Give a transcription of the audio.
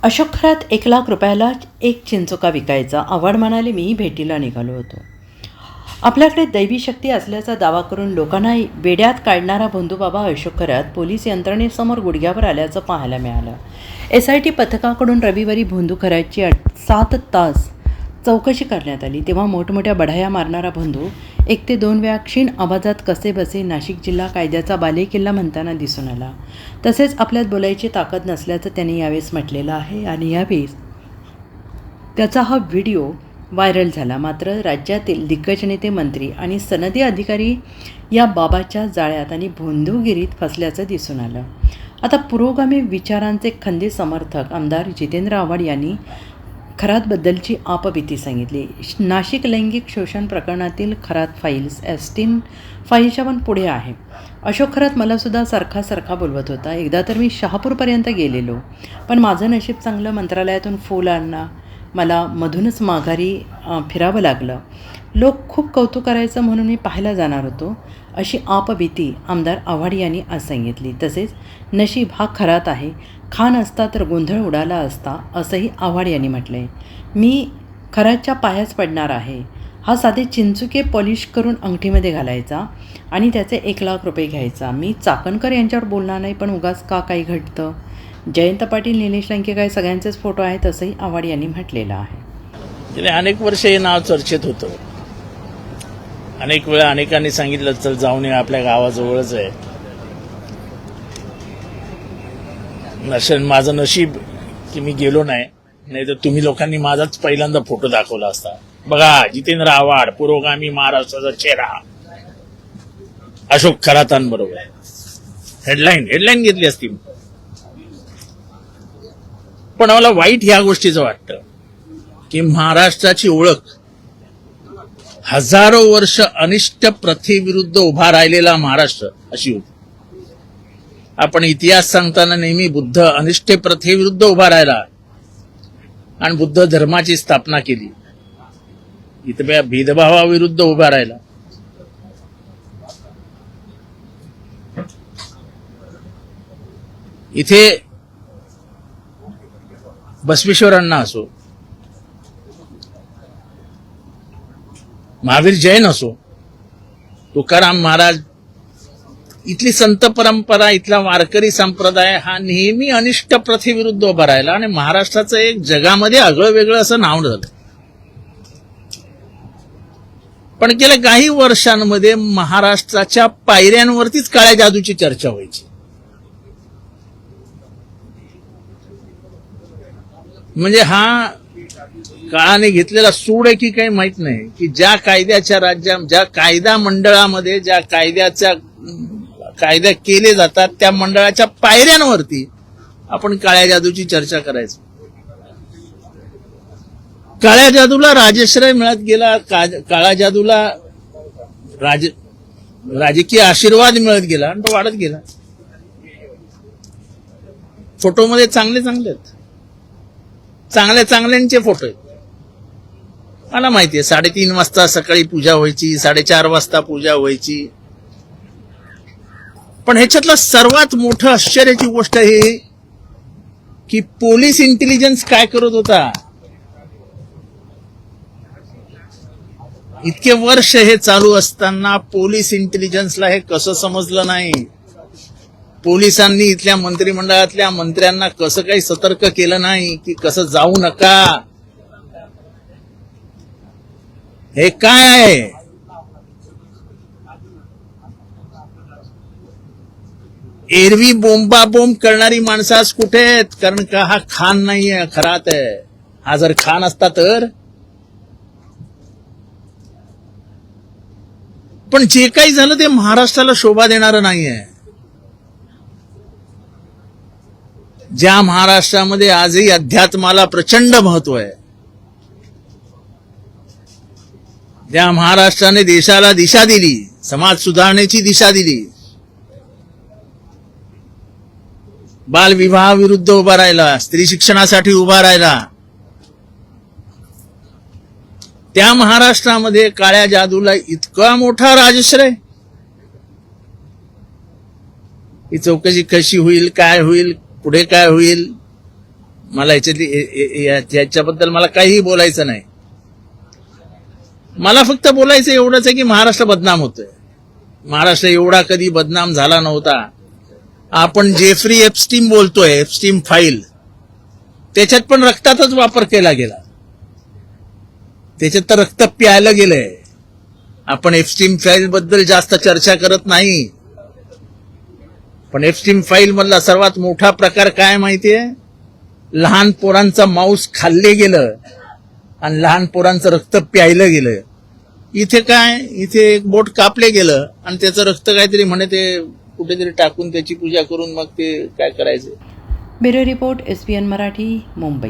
अशोक खरात 1,00,000 रुपयाला एक चिंचोका विकायचा. आव्हाड म्हणाले, मीही भेटीला निघालो होतो. आपल्याकडे दैवी शक्ती असल्याचा दावा करून लोकांना वेड्यात काढणारा भोंदूबाबा अशोक खरात पोलीस यंत्रणेसमोर गुडघ्यावर आल्याचं पाहायला मिळालं. SIT पथकाकडून रविवारी भोंदू खरातची 7 तास चौकशी करण्यात आली. तेव्हा मोठमोठ्या बढाया मारणारा भोंदू 1 ते 2 वेळा क्षीण आवाजात कसेबसे नाशिक जिल्हा कायद्याचा बालेकिल्ला म्हणताना दिसून आला. तसेच आपल्यात बोलायची ताकद नसल्याचं त्यांनी यावेळेस म्हटलेलं आहे आणि यावेळेस त्याचा हा व्हिडिओ व्हायरल झाला. मात्र राज्यातील दिग्गज नेते, मंत्री आणि सनदी अधिकारी या बाबाच्या जाळ्यात आणि भोंदूगिरीत फसल्याचं दिसून आलं. आता पुरोगामी विचारांचे खंदे समर्थक आमदार जितेंद्र आव्हाड यांनी खरातबद्दलची आपबीती सांगितली. नाशिक लैंगिक शोषण प्रकरणातील खरात फाईल्स एस्टीन फाईलच्या पण पुढे आहे. अशोक खरात मलासुद्धा सारखा बोलवत होता. एकदा तर मी शहापूरपर्यंत गेलेलो, पण माझं नशीब चांगलं, मंत्रालयातून फोन आला, मला मधूनच माघारी फिरावं लागलं. लोक खूप कौतुक करायचं म्हणून मी पाहायला जाणार होतो, अशी आपबीती आमदार आव्हाड यांनी आज सांगितली. तसेच नशीब हा खरात आहे, खान असता तर गोंधळ उडाला असता, असंही आव्हाड यांनी म्हटलं आहे. मी खरातच्या पायाच पडणार आहे. हा साधे चिंचुके पॉलिश करून अंगठीमध्ये घालायचा आणि त्याचे 1,00,000 रुपये घ्यायचा. मी चाकणकर यांच्यावर बोलणार नाही, पण उगाच का काही घडतं. जयंत पाटील, निलेश लंके काय सगळ्यांचेच फोटो आहेत, असंही आव्हाड यांनी म्हटलेलं आहे. गेले अनेक वर्ष हे नाव चर्चेत होतं. अनेक वेळा अनेकांनी सांगितलं, चल जाऊन ये, आपल्या गावाजवळच आहे. माझं नशीब की मी गेलो नाही तर तुम्ही लोकांनी माझाच पहिल्यांदा फोटो दाखवला असता. बघा, जितेंद्र आव्हाड, पुरोगामी महाराष्ट्राचा चेहरा, अशोक खरातांबरोबर. हेडलाईन घेतली असती. पण मला वाईट ह्या गोष्टीचं वाटतं की महाराष्ट्राची ओळख हजारो वर्ष अनिष्ट प्रथेविरुद्ध उभा राहिलेला महाराष्ट्र अशी होती. आपण इतिहास सांगताना नेहमी बुद्ध अनिष्ट प्रथेविरुद्ध उभा राहिला आणि बुद्ध धर्माची स्थापना केली. इथल्या भेदभावाविरुद्ध उभा राहिला. इथे बसवेश्वरांना असो, महावीर जैन असो, तुकाराम महाराज, इथली संत परंपरा, इथला वारकरी संप्रदाय हा नेहमी अनिष्ट प्रथेविरुद्ध उभा राहिला आणि महाराष्ट्राचं एक जगामध्ये आगळं वेगळं असं नाव झालं. पण गेल्या काही वर्षांमध्ये महाराष्ट्राच्या पायऱ्यांवरतीच काळ्या जादूची चर्चा व्हायची. म्हणजे हा काळाने घेतलेला सूड आहे की काही माहित नाही, की ज्या कायद्याच्या ज्या कायदा मंडळामध्ये ज्या कायद्या केले जातात त्या मंडळाच्या पायऱ्यांवरती आपण काळ्या जादूची चर्चा करायचो. काळ्या जादूला राजश्रय मिळत गेला, काळ्या जादूला राजकीय आशीर्वाद मिळत गेला आणि तो वाढत गेला. फोटोमध्ये चांगल्यांचे फोटो आहेत. मला माहितीये 3:30 वाजता सकाळी पूजा व्हायची, 4:30 वाजता पूजा व्हायची. पण ह्याच्यातलं सर्वात मोठं आश्चर्याची गोष्ट आहे की पोलीस इंटेलिजन्स काय करत होता. इतके वर्ष हे चालू असताना पोलीस इंटेलिजन्सला हे कसं समजलं नाही. पोलिसांनी इथल्या मंत्रिमंडळातल्या मंत्र्यांना कसं काही सतर्क केलं नाही की कसं जाऊ नका. हे काय आहे. एरवी बोंबाबोंब करणारी माणसं आज कुठे आहेत. कारण का हा खान नाहीये, खरात आहे. हा जर खान असता तर. पण जे काही झालं ते महाराष्ट्राला शोभा देणारं नाहीये. ज्या महाराष्ट्रामध्ये आजही अध्यात्माला प्रचंड महत्व आहे, ज्या महाराष्ट्राने देशाला दिशा दिली, समाज सुधारणेची दिशा दिली, बालविवाहाविरुद्ध उभा राहिला, स्त्री शिक्षणासाठी उभा राहिला, त्या महाराष्ट्रामध्ये काळ्या जादूला इतका मोठा राजश्रय. ही चौकशी कशी होईल, काय होईल, पुढे काय होईल, मला याच्याबद्दल मला काहीही बोलायचं नाही. मला फक्त बोलायचं एवढंच आहे की महाराष्ट्र बदनाम होतोय. महाराष्ट्र एवढा कधी बदनाम झाला नव्हता. आपण जेफ्री एप्स्टीन बोलतोय, एप्स्टीन फाईल, त्याच्यात पण रक्ताचाच वापर केला गेला. त्याच्यात तर रक्त प्यायलं गेलंय. आपण एप्स्टीन फाईल बद्दल जास्त चर्चा करत नाही, पण एप्स्टीन फाईल मधला सर्वात मोठा प्रकार काय माहितीये? लहान पोरांचं मांस खाल्ले गेलं आणि लहान पोरांचं रक्त प्यायलं गेलं. इथे काय, इथे एक बोट कापले गेलं आणि त्याचं रक्त काहीतरी म्हणे ते कुठेतरी टाकून त्याची पूजा करून मग ते काय करायचं. Bureau report, SBN Marathi, Mumbai.